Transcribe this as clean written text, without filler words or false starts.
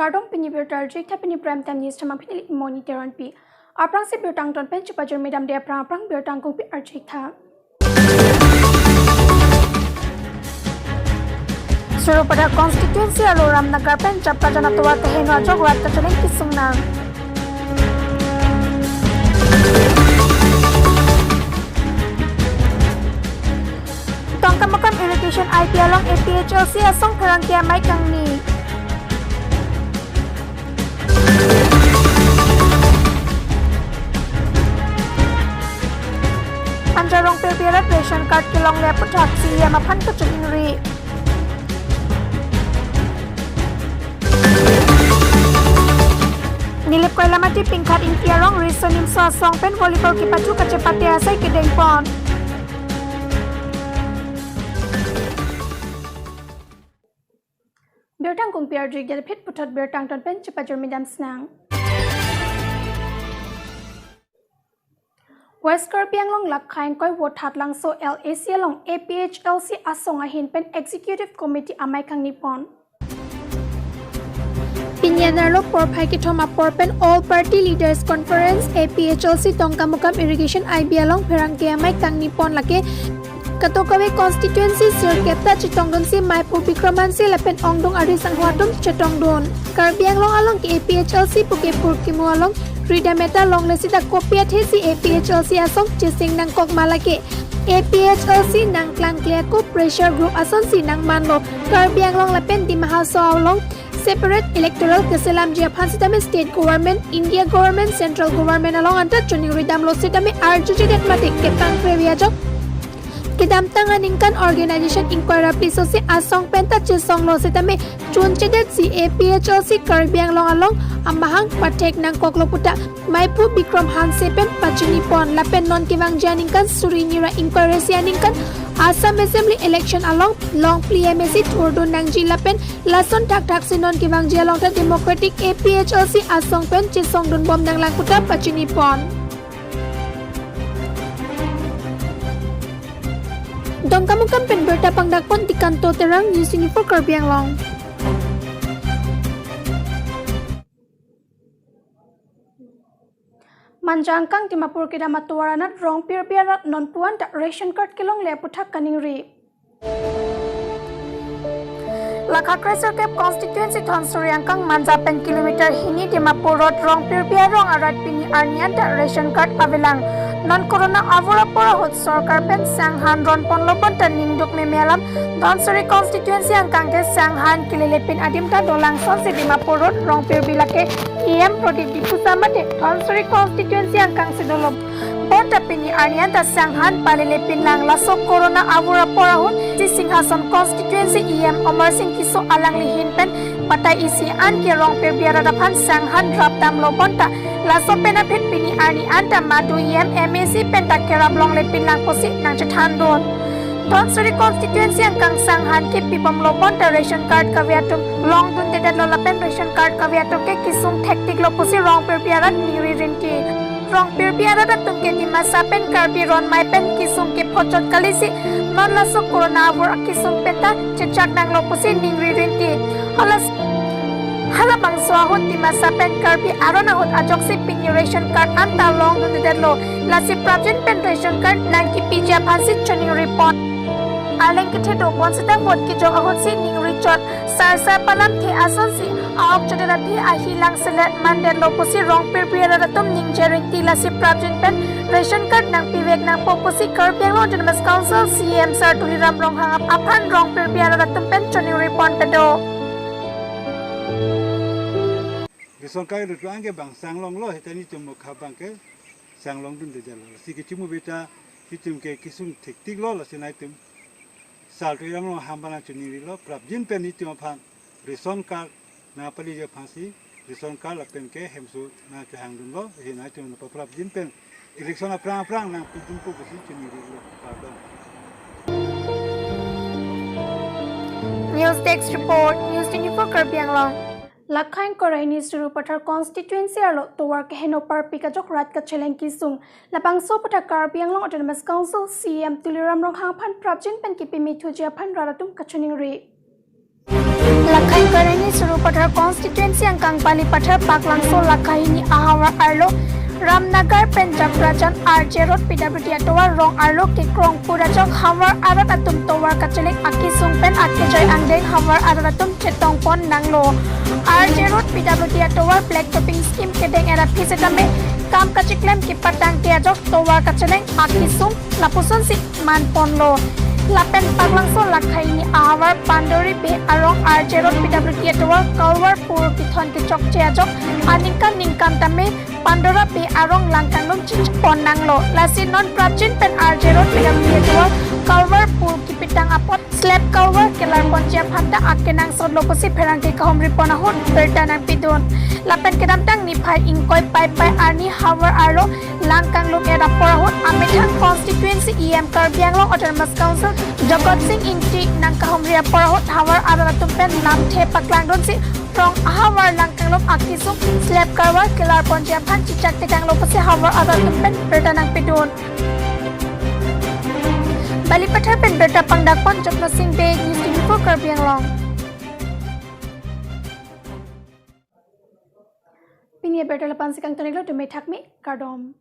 Kardong penyebetar jik tapi ni prime time news cuma pilih monitoran pi. Aprang si bertang ton pen cepat jom medam dia aprang bertang kong pi arjik tha. Suruh pada konstituensi aluram nagar pen cepat jana tua teheno ajok rat terceleng kisung nang. Tongkam makam irrigation IP along APHLC asong perang kia mai kang ni. Anjarong perpiarat ration card kilong lepot taksi yang mapan keculing ri. Nilip koy lamati pingkat intiarong risonim so song pen volleyball kipatu kecepati asai kedeng pon. Bertang kong PRG gelpit putat bertang ton pen cepat jermidam senang. West Karbi Anglong lakhain koi vote hat lang so LAC along APHLC asong ahin pen Executive Committee amai kang nipon. Pinyanarlo porpai kitoma porpen All Party Leaders Conference APHLC tongkamukam irrigation IB along perangke amai kang nipon lake Katokawe constituency sirkepta chitongdon si Maipu Bikramansi lapen ongdong ari sanghuatum chetongdon. Karbi Anglong along ki APHLC pukepur kimu along Rida meta long lesita kopiat hesi APHLC asong chising nang kok malake. APHLC nang klang kliako pressure group ason si nang manlo. Karbi Anglong lapen di mahaso along separate electoral keselam jia pansitame state government, India government, central government along anta chuning ridam lo sitame RJJ matik kepang previajok. Kedam tangan ingkan organisation inquiry piso si asong penta chisong lo sitame chun chedet si APHLC Karbi Anglong along amahang patek nang koklo puta Maipu Bikram Hansepen pachini pon lapen non kivang janingkan surinira inquiry si aningkan Assam Assembly election along long PMSC turdun nang jilapen lason tak tak sinon kivang jalong ta Democratic APHLC asong pen chisong dun bom nang lang puta pachini pon. Dong kamu kampen bertapang dakpon di kanto terang News 24 Karbi Anglong. Manjangkang Dimapur Kidamatuaranat rong pirbiarat non puan tak ration card kilong leputak kaning ri. Lakha Kresel Cap Constituency Thon Suryangkang Manjapen kilometer hini Dimapur Road rong pirbiarong arat pini arnian tak ration card avilang. Non corona avura pora hot sarkar pen sanghan ron ponlopon tan ningduk memelam Donsuri constituency angkang ke sanghan kilelepin adim ta dolang son si Dimapur Road rong pirbilake EM Prodip Dipusamate Donsuri constituency angkang si dolop Bonta pini arnian ta sanghan palilepin lang lasok corona avura pora hot si Singhason constituency EM Omar Singh Kiso alang lihin pen patai isi an ke rong pirbiaradapan sanghan drop tam lobonta laso penapit pini ani anta madu EM MAC pentakera blong lepin lang posi nang cethandon. Donsuri constituency angkang sanghan ke pipam lobon ta ration card kaviatum long dun dedat lolapen ration card kaviatum ke kisum tektik lo posi rong perpiarat niri rinti. Rong perpiarat atum ke di masa pen Karbi ron mai pen kisum ke pocot kalisi non laso corona avur kisum penta cecak nang lo posi niri rinti. Halabang swahut di masa pen Karbi arona hut ajok si pin ration card anta long dun dedat lo lasi prajin pen ration card nang ki pija phansi chuning report. Aleng kithe do kon sitang bot ki jong ahot si ning richot sar palam the ason si aok chodara thi ahilang selat mandet lo posi rong pirpiara ratum ning jering ti lasi prajin pen ration card nang pivek nang poposi Karbi Anglong Autonomous Council CM Sar Tuliram rong hangap aphan rong pirpiara ratum pen chuning report pedo. Ration card itu angke bang sanglong lo hetani cuma kabang ke sanglong dun dejalo. Si kecimu beta hitum ke kisum tektik lo la sinai tum. Sal tu yang lo hambana cuniri lo prabjin pen itu aphan ration card na pali je phansi ration card la pen ke hemsu na cahang dun lo hinai tum na prabjin pen election aprang na pujum pu kusi cuniri lo pardon. News Text Report News 24 Karbi Anglong. Lakhain Koraini Surupathar constituency alo towar ke heno par pikajok rat ka cheleng kisung lapang so patha Karbi Anglong Autonomous Council CM Tuliram rong hangphan prabjin pen kipi mithu jia phan raratum kachuning ri Lakhai Karani Suru Pathar constituency ang Kangpali Pathar Paklangso Lakhai ni Ahawar Arlo Ramnagar Penjab Rajan RJ Road PWD Atowar Rong Arlo Kikrong Purajok Hawar Arat Atum Towar Kacheling Akisung Pen Akijoy Angdeng Hawar Arat Atum Chetong Pon Nanglo RJ Road PWD Atowar Black Topping Scheme Kedeng Era Pisetame Kam Kachiklem Kipatang Tiajok Towar Kacheling Akisung Lapuson Si Man Ponlo Lapen Paglangso Lakhai ni Ahawar Pandori Be Arong RJ Road PWD Atowar Kalwar Pur Pithon Tichok Tiajok Aningkan Ningkan Tame Pandora Be Arong Langkanglong Chichpon Nanglo Lasi Non Prachin Pen RJ Road PWD Atowar Kalwar Pur Kipitang Apot Slap Kalwar Kelar Ponjia Phanta Akenang Sodlo Posi Pherangki Kahom Ripona Hot Berdanang Pidon Lapen Kedamtang Niphai Ingkoi Pai Pai Arni Hawar Arlo Langkanglong Era Porahot Amithang Constituency EM Karbi Anglong Autonomous Council Jagat Singh Inti Nang Kahom Ria Porahot Hawar Aratum Pen Nam The Paklang Si Rong Hawar Langkanglong Akisung Slap Kalwar Kelar Ponjia Phan Chichak Tekang Loposi Hawar Aratum Pen Berdanang Pidon Bali Pathar Pen Berta Pangdakpon Jokno Singh Be News 24 Karbi Anglong Pinia Berta Lapan Sikang Taniglo to Metakmi Kardom